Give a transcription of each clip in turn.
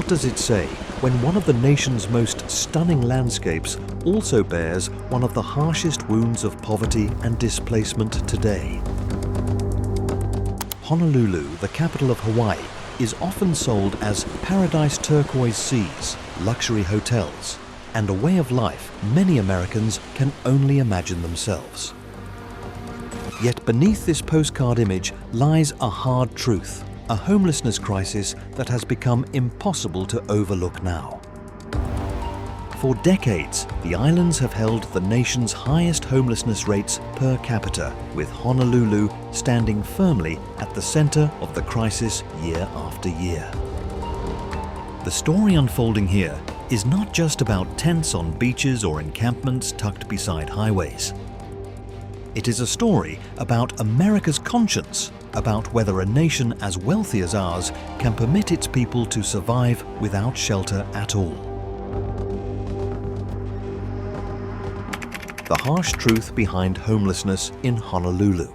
does it say when one of the nation's most stunning landscapes also bears one of the harshest wounds of poverty and displacement today? Honolulu, the capital of Hawaii, is often sold as paradise turquoise seas, luxury hotels, and a way of life many Americans can only imagine themselves. Yet beneath this postcard image lies a hard truth, a homelessness crisis that has become impossible to overlook now. For decades, the islands have held the nation's highest homelessness rates per capita, with Honolulu standing firmly at the center of the crisis year after year. The story unfolding here is not just about tents on beaches or encampments tucked beside highways. It is a story about America's conscience, about whether a nation as wealthy as ours can permit its people to survive without shelter at all. The harsh truth behind homelessness in Honolulu.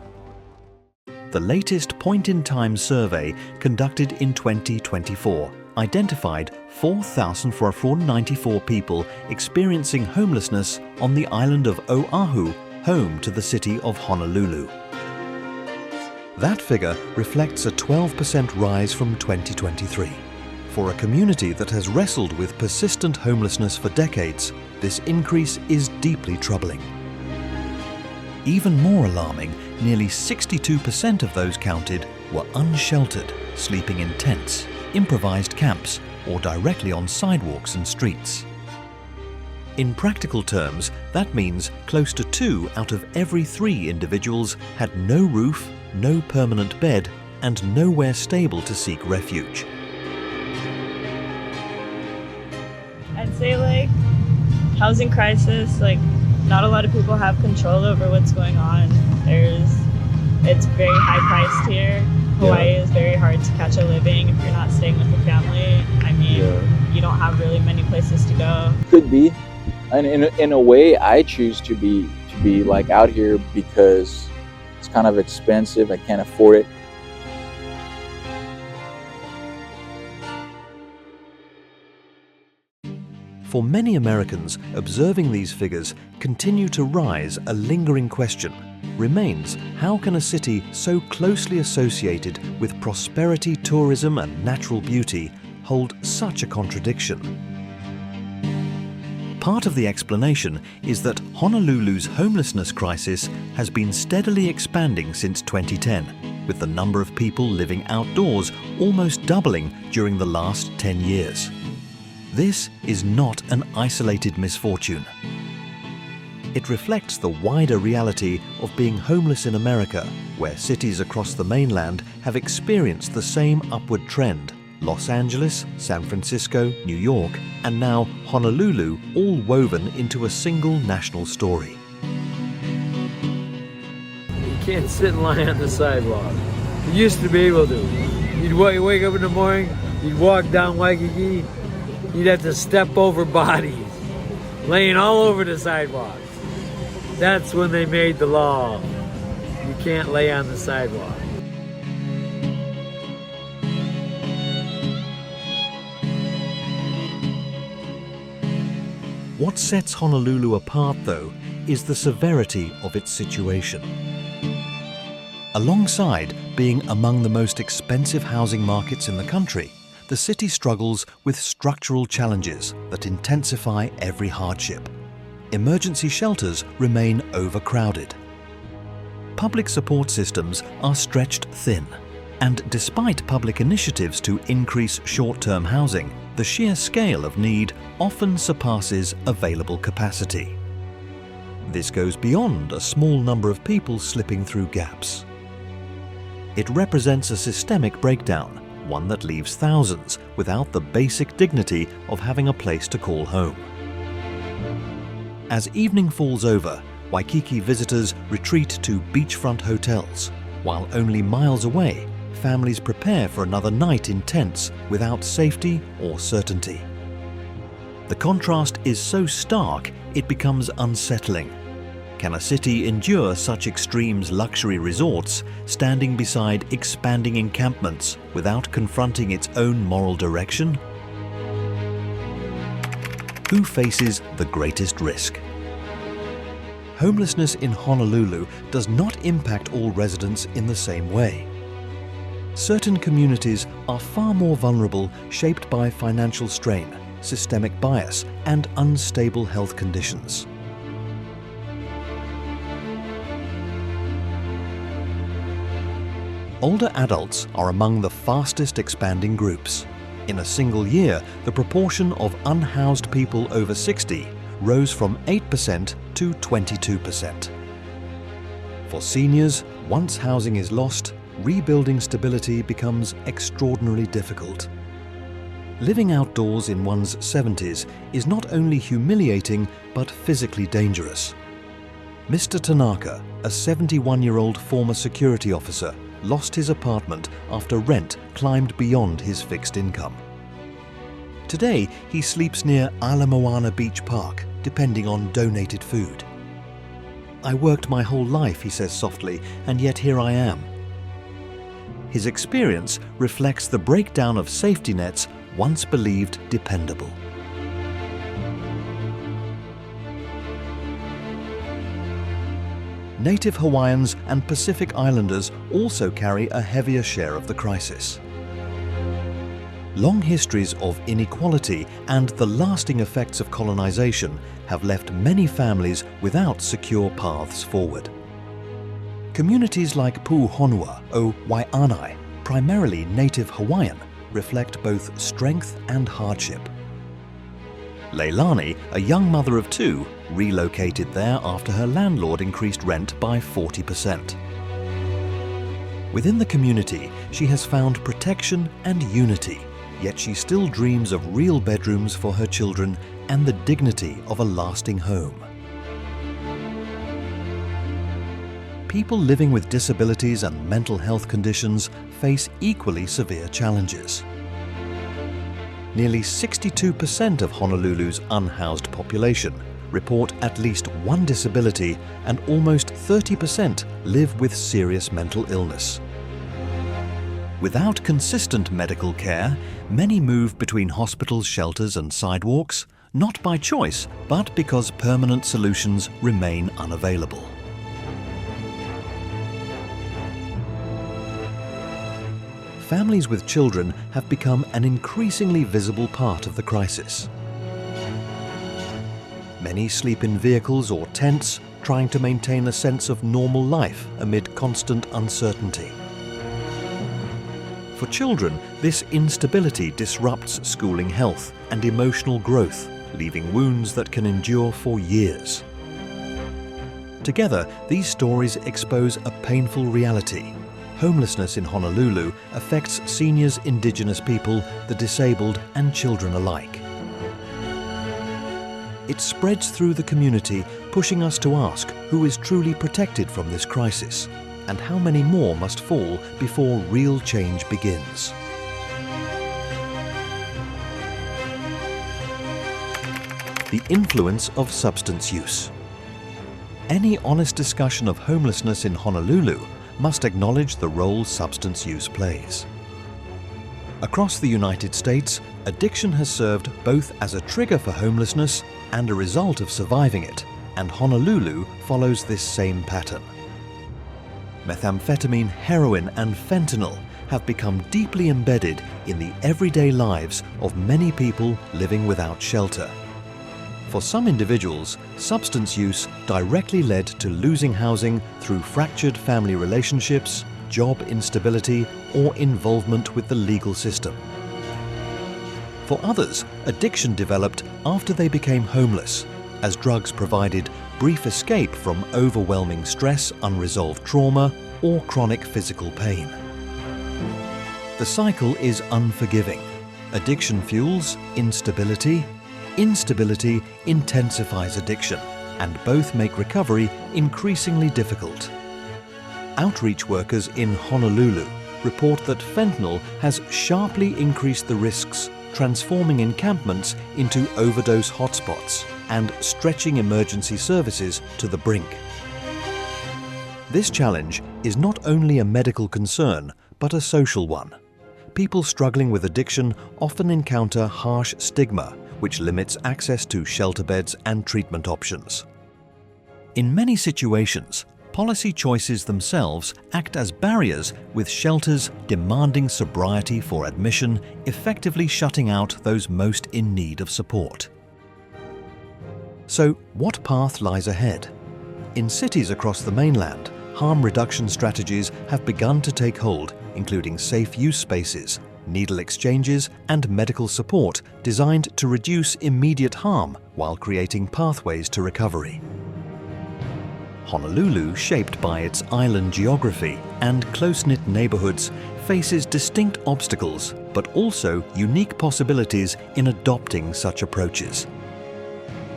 The latest point-in-time survey conducted in 2024 identified 4,494 people experiencing homelessness on the island of Oahu, home to the city of Honolulu. That figure reflects a 12% rise from 2023. For a community that has wrestled with persistent homelessness for decades, this increase is deeply troubling. Even more alarming, nearly 62% of those counted were unsheltered, sleeping in tents, improvised camps, or directly on sidewalks and streets. In practical terms, that means close to 2 out of every 3 individuals had no roof, no permanent bed, and nowhere stable to seek refuge. I'd say housing crisis, not a lot of people have control over what's going on. It's very high priced here. Hawaii is very hard to catch a living if you're not staying with a family. You don't have really many places to go. Could be, and in a way, I choose to be out here because it's kind of expensive. I can't afford it. For many Americans, observing these figures continue to rise a lingering question remains: how can a city so closely associated with prosperity, tourism, and natural beauty hold such a contradiction? Part of the explanation is that Honolulu's homelessness crisis has been steadily expanding since 2010, with the number of people living outdoors almost doubling during the last 10 years. This is not an isolated misfortune. It reflects the wider reality of being homeless in America, where cities across the mainland have experienced the same upward trend. Los Angeles, San Francisco, New York, and now Honolulu, all woven into a single national story. You can't sit and lie on the sidewalk. You used to be able to. You'd wake up in the morning, you'd walk down Waikiki, you'd have to step over bodies, laying all over the sidewalk. That's when they made the law. You can't lay on the sidewalk. What sets Honolulu apart, though, is the severity of its situation. Alongside being among the most expensive housing markets in the country, the city struggles with structural challenges that intensify every hardship. Emergency shelters remain overcrowded. Public support systems are stretched thin, and despite public initiatives to increase short-term housing, the sheer scale of need often surpasses available capacity. This goes beyond a small number of people slipping through gaps. It represents a systemic breakdown, one that leaves thousands without the basic dignity of having a place to call home. As evening falls over, Waikiki visitors retreat to beachfront hotels, while only miles away, families prepare for another night in tents without safety or certainty. The contrast is so stark, it becomes unsettling. Can a city endure such extremes luxury resorts, standing beside expanding encampments without confronting its own moral direction? who faces the greatest risk? Homelessness in Honolulu does not impact all residents in the same way. Certain communities are far more vulnerable, shaped by financial strain, systemic bias, and unstable health conditions. Older adults are among the fastest expanding groups. In a single year, the proportion of unhoused people over 60 rose from 8% to 22%. For seniors, once housing is lost, rebuilding stability becomes extraordinarily difficult. Living outdoors in one's 70s is not only humiliating but physically dangerous. Mr. Tanaka, a 71-year-old former security officer, lost his apartment after rent climbed beyond his fixed income. Today, he sleeps near Ala Moana Beach Park, depending on donated food. "I worked my whole life," he says softly, "and yet here I am." His experience reflects the breakdown of safety nets once believed dependable. Native Hawaiians and Pacific Islanders also carry a heavier share of the crisis. Long histories of inequality and the lasting effects of colonization have left many families without secure paths forward. Communities like Puhonua o Waianae, primarily native Hawaiian, reflect both strength and hardship. Leilani, a young mother of two, relocated there after her landlord increased rent by 40%. Within the community, she has found protection and unity, yet she still dreams of real bedrooms for her children and the dignity of a lasting home. People living with disabilities and mental health conditions face equally severe challenges. Nearly 62% of Honolulu's unhoused population report at least one disability, and almost 30% live with serious mental illness. Without consistent medical care, many move between hospitals, shelters and sidewalks, not by choice, but because permanent solutions remain unavailable. Families with children have become an increasingly visible part of the crisis. Many sleep in vehicles or tents, trying to maintain a sense of normal life amid constant uncertainty. For children, this instability disrupts schooling health and emotional growth, leaving wounds that can endure for years. Together, these stories expose a painful reality. Homelessness in Honolulu affects seniors, Indigenous people, the disabled and children alike. It spreads through the community, pushing us to ask who is truly protected from this crisis, and how many more must fall before real change begins. The influence of substance use. Any honest discussion of homelessness in Honolulu must acknowledge the role substance use plays. Across the United States, addiction has served both as a trigger for homelessness and a result of surviving it, and Honolulu follows this same pattern. Methamphetamine, heroin and fentanyl have become deeply embedded in the everyday lives of many people living without shelter. For some individuals, substance use directly led to losing housing through fractured family relationships, job instability, or involvement with the legal system. For others, addiction developed after they became homeless, as drugs provided brief escape from overwhelming stress, unresolved trauma, or chronic physical pain. The cycle is unforgiving. Addiction fuels instability, instability intensifies addiction, and both make recovery increasingly difficult. Outreach workers in Honolulu report that fentanyl has sharply increased the risks, transforming encampments into overdose hotspots and stretching emergency services to the brink. This challenge is not only a medical concern, but a social one. People struggling with addiction often encounter harsh stigma, which limits access to shelter beds and treatment options. In many situations, policy choices themselves act as barriers, with shelters demanding sobriety for admission, effectively shutting out those most in need of support. So, what path lies ahead? In cities across the mainland, harm reduction strategies have begun to take hold, including safe use spaces, needle exchanges, and medical support designed to reduce immediate harm while creating pathways to recovery. Honolulu, shaped by its island geography and close-knit neighborhoods, faces distinct obstacles but also unique possibilities in adopting such approaches.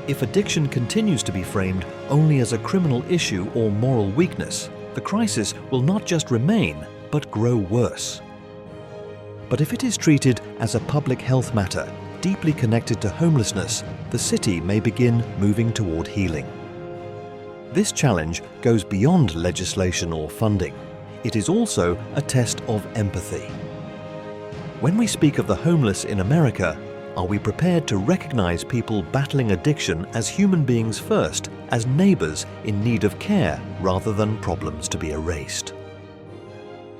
If addiction continues to be framed only as a criminal issue or moral weakness, the crisis will not just remain but grow worse. But if it is treated as a public health matter deeply connected to homelessness, the city may begin moving toward healing. This challenge goes beyond legislation or funding. It is also a test of empathy. When we speak of the homeless in America, are we prepared to recognize people battling addiction as human beings first, as neighbors in need of care rather than problems to be erased?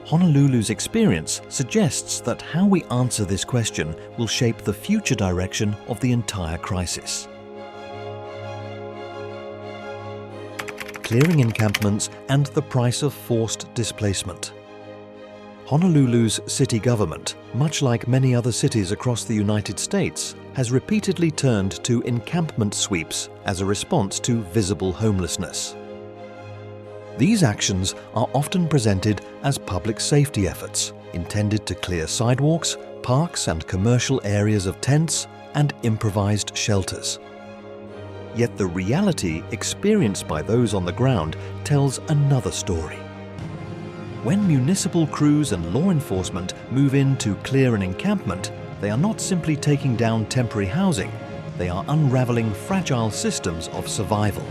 Honolulu's experience suggests that how we answer this question will shape the future direction of the entire crisis. Clearing encampments and the price of forced displacement. Honolulu's city government, much like many other cities across the United States, has repeatedly turned to encampment sweeps as a response to visible homelessness. These actions are often presented as public safety efforts, intended to clear sidewalks, parks and commercial areas of tents and improvised shelters. Yet the reality experienced by those on the ground tells another story. When municipal crews and law enforcement move in to clear an encampment, they are not simply taking down temporary housing, they are unraveling fragile systems of survival.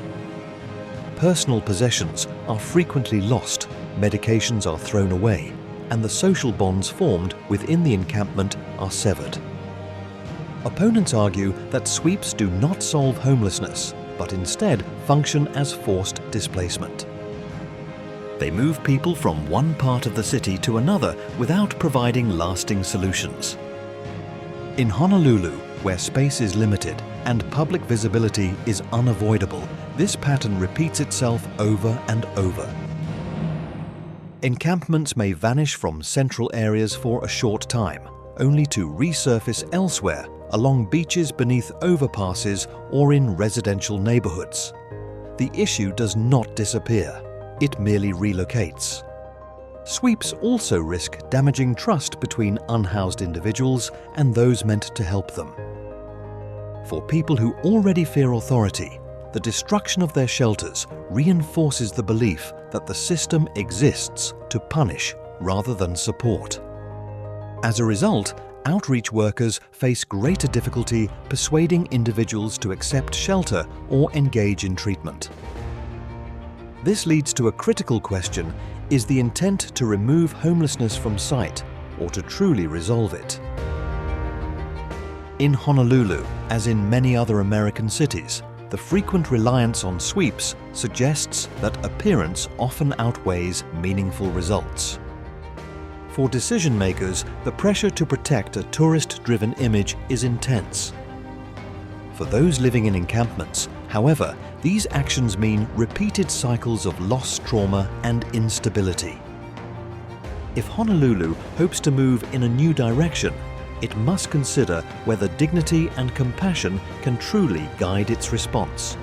Personal possessions are frequently lost, medications are thrown away, and the social bonds formed within the encampment are severed. Opponents argue that sweeps do not solve homelessness, but instead function as forced displacement. They move people from one part of the city to another without providing lasting solutions. In Honolulu, where space is limited and public visibility is unavoidable, this pattern repeats itself over and over. Encampments may vanish from central areas for a short time, only to resurface elsewhere, along beaches beneath overpasses or in residential neighborhoods. The issue does not disappear, it merely relocates. Sweeps also risk damaging trust between unhoused individuals and those meant to help them. For people who already fear authority, the destruction of their shelters reinforces the belief that the system exists to punish rather than support. As a result, outreach workers face greater difficulty persuading individuals to accept shelter or engage in treatment. This leads to a critical question: is the intent to remove homelessness from sight or to truly resolve it? In Honolulu, as in many other American cities, the frequent reliance on sweeps suggests that appearance often outweighs meaningful results. For decision makers, the pressure to protect a tourist-driven image is intense. For those living in encampments, however, these actions mean repeated cycles of loss, trauma, and instability. If Honolulu hopes to move in a new direction, it must consider whether dignity and compassion can truly guide its response.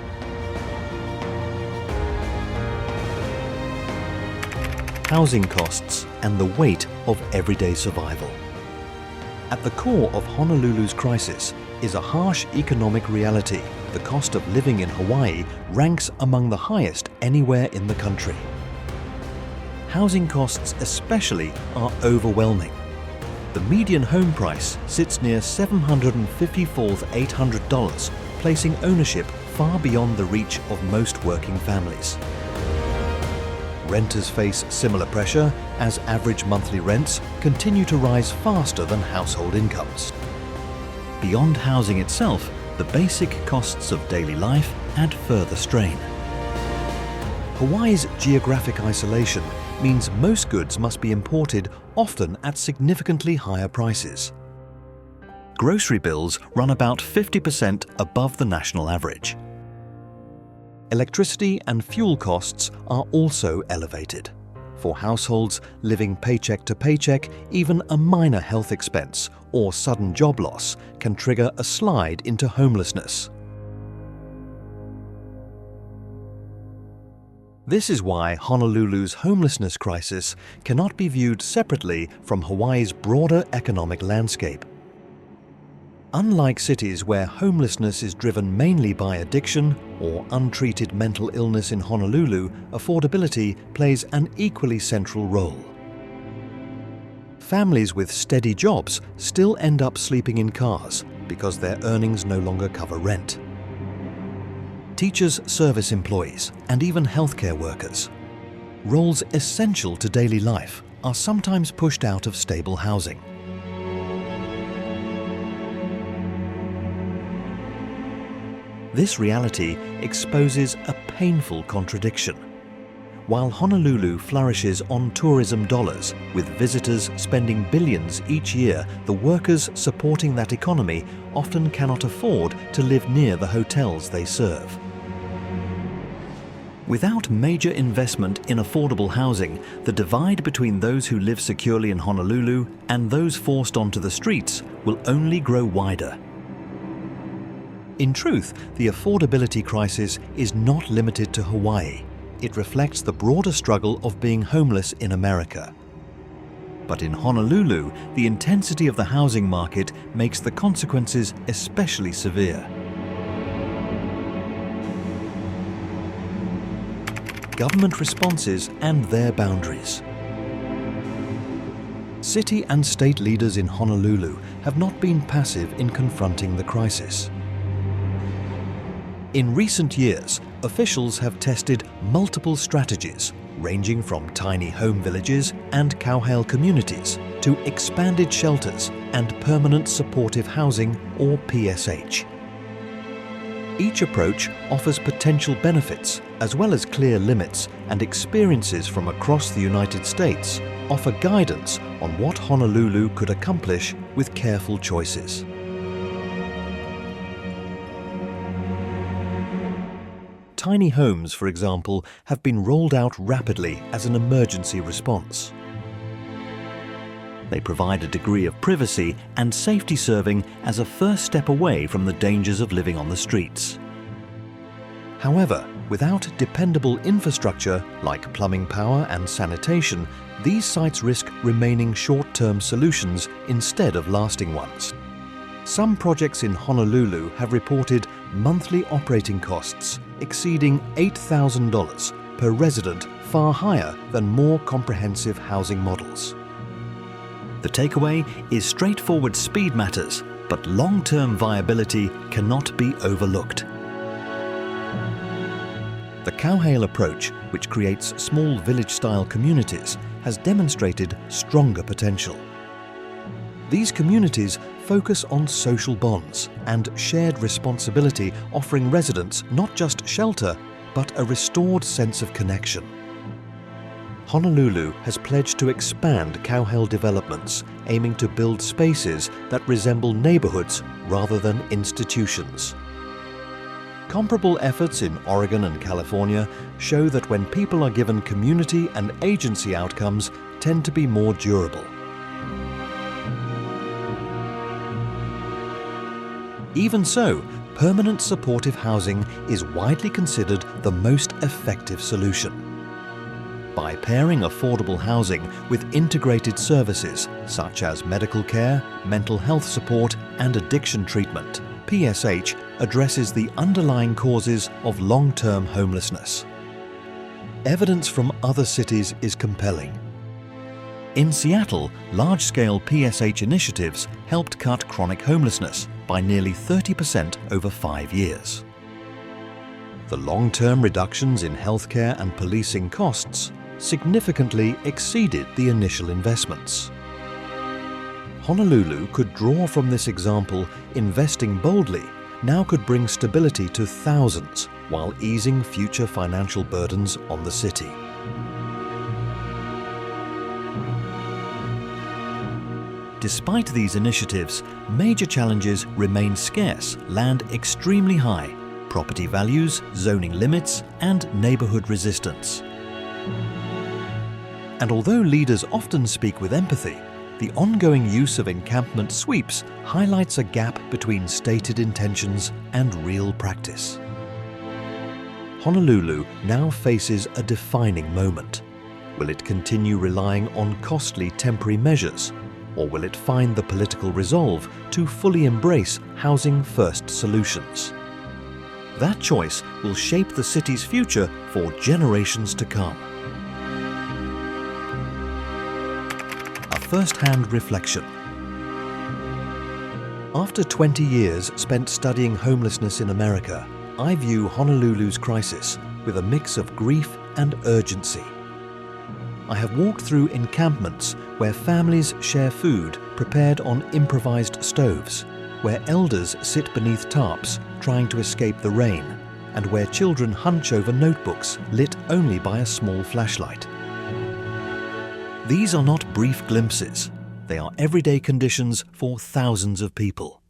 Housing costs and the weight of everyday survival. At the core of Honolulu's crisis is a harsh economic reality. The cost of living in Hawaii ranks among the highest anywhere in the country. Housing costs especially are overwhelming. The median home price sits near $754,800, placing ownership far beyond the reach of most working families. Renters face similar pressure as average monthly rents continue to rise faster than household incomes. Beyond housing itself, the basic costs of daily life add further strain. Hawaii's geographic isolation means most goods must be imported, often at significantly higher prices. Grocery bills run about 50% above the national average. Electricity and fuel costs are also elevated. For households living paycheck to paycheck, even a minor health expense or sudden job loss can trigger a slide into homelessness. This is why Honolulu's homelessness crisis cannot be viewed separately from Hawaii's broader economic landscape. Unlike cities where homelessness is driven mainly by addiction or untreated mental illness in Honolulu, affordability plays an equally central role. Families with steady jobs still end up sleeping in cars because their earnings no longer cover rent. Teachers, service employees, and even healthcare workers, roles essential to daily life, are sometimes pushed out of stable housing. This reality exposes a painful contradiction. While Honolulu flourishes on tourism dollars, with visitors spending billions each year, the workers supporting that economy often cannot afford to live near the hotels they serve. Without major investment in affordable housing, the divide between those who live securely in Honolulu and those forced onto the streets will only grow wider. In truth, the affordability crisis is not limited to Hawaii. It reflects the broader struggle of being homeless in America. But in Honolulu, the intensity of the housing market makes the consequences especially severe. Government responses and their boundaries. City and state leaders in Honolulu have not been passive in confronting the crisis. In recent years, officials have tested multiple strategies, ranging from tiny home villages and cowhale communities to expanded shelters and permanent supportive housing, or PSH. Each approach offers potential benefits as well as clear limits, and experiences from across the United States offer guidance on what Honolulu could accomplish with careful choices. Tiny homes, for example, have been rolled out rapidly as an emergency response. They provide a degree of privacy and safety, serving as a first step away from the dangers of living on the streets. However, without dependable infrastructure like plumbing power and sanitation, these sites risk remaining short-term solutions instead of lasting ones. Some projects in Honolulu have reported monthly operating costs exceeding $8,000 per resident, far higher than more comprehensive housing models. The takeaway is straightforward: speed matters, but long-term viability cannot be overlooked. The cowhale approach, which creates small village-style communities, has demonstrated stronger potential. These communities focus on social bonds and shared responsibility, offering residents not just shelter, but a restored sense of connection. Honolulu has pledged to expand cowhale developments, aiming to build spaces that resemble neighborhoods rather than institutions. Comparable efforts in Oregon and California show that when people are given community and agency, outcomes tend to be more durable. Even so, permanent supportive housing is widely considered the most effective solution. By pairing affordable housing with integrated services such as medical care, mental health support, and addiction treatment, PSH addresses the underlying causes of long-term homelessness. Evidence from other cities is compelling. In Seattle, large-scale PSH initiatives helped cut chronic homelessness by nearly 30% over 5 years. The long-term reductions in healthcare and policing costs significantly exceeded the initial investments. Honolulu could draw from this example, investing boldly now could bring stability to thousands while easing future financial burdens on the city. Despite these initiatives, major challenges remain scarce, land extremely high, property values, zoning limits, and neighborhood resistance. And although leaders often speak with empathy, the ongoing use of encampment sweeps highlights a gap between stated intentions and real practice. Honolulu now faces a defining moment. Will it continue relying on costly temporary measures, or will it find the political resolve to fully embrace housing-first solutions? That choice will shape the city's future for generations to come. A first-hand reflection. After 20 years spent studying homelessness in America, I view Honolulu's crisis with a mix of grief and urgency. I have walked through encampments where families share food prepared on improvised stoves, where elders sit beneath tarps trying to escape the rain, and where children hunch over notebooks lit only by a small flashlight. These are not brief glimpses. They are everyday conditions for thousands of people.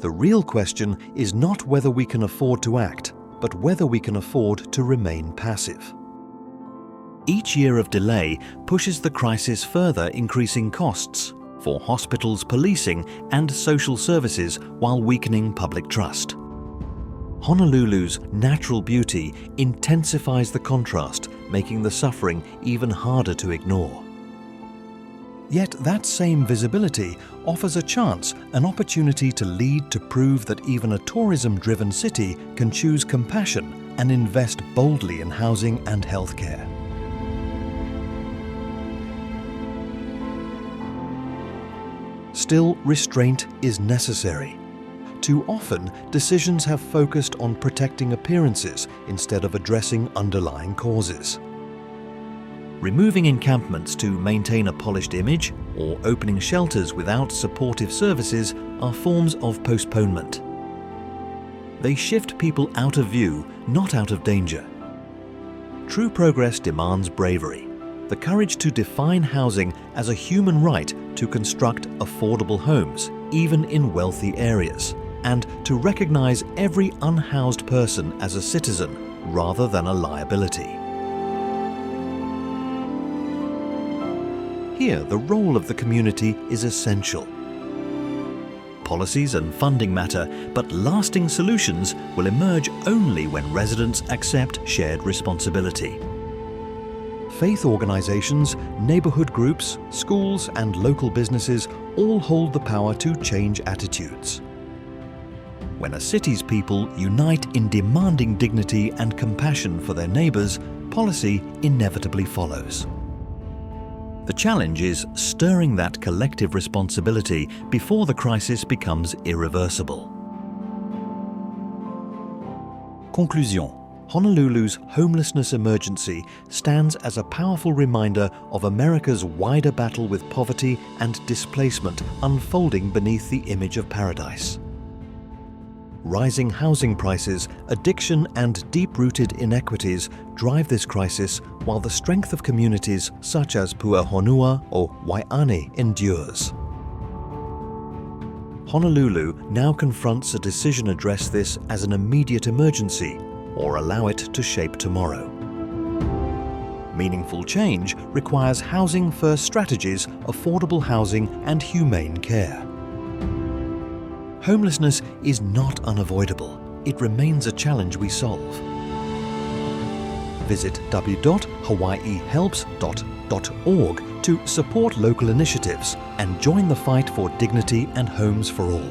The real question is not whether we can afford to act, but whether we can afford to remain passive. Each year of delay pushes the crisis further, increasing costs for hospitals, policing, and social services while weakening public trust. Honolulu's natural beauty intensifies the contrast, making the suffering even harder to ignore. Yet that same visibility offers a chance, an opportunity to lead, to prove that even a tourism-driven city can choose compassion and invest boldly in housing and healthcare. Still, restraint is necessary. Too often, decisions have focused on protecting appearances instead of addressing underlying causes. Removing encampments to maintain a polished image or opening shelters without supportive services are forms of postponement. They shift people out of view, not out of danger. True progress demands bravery, the courage to define housing as a human right to construct affordable homes, even in wealthy areas, and to recognize every unhoused person as a citizen rather than a liability. Here, the role of the community is essential. Policies and funding matter, but lasting solutions will emerge only when residents accept shared responsibility. Faith organizations, neighborhood groups, schools, and local businesses all hold the power to change attitudes. When a city's people unite in demanding dignity and compassion for their neighbors, policy inevitably follows. The challenge is stirring that collective responsibility before the crisis becomes irreversible. Conclusion. Honolulu's homelessness emergency stands as a powerful reminder of America's wider battle with poverty and displacement unfolding beneath the image of paradise. Rising housing prices, addiction, and deep-rooted inequities drive this crisis, while the strength of communities such as Puahonua or Waiane endures. Honolulu now confronts a decision to address this as an immediate emergency or allow it to shape tomorrow. Meaningful change requires housing-first strategies, affordable housing, and humane care. Homelessness is not unavoidable. It remains a challenge we solve. Visit w.hawaiihelps.org to support local initiatives and join the fight for dignity and homes for all.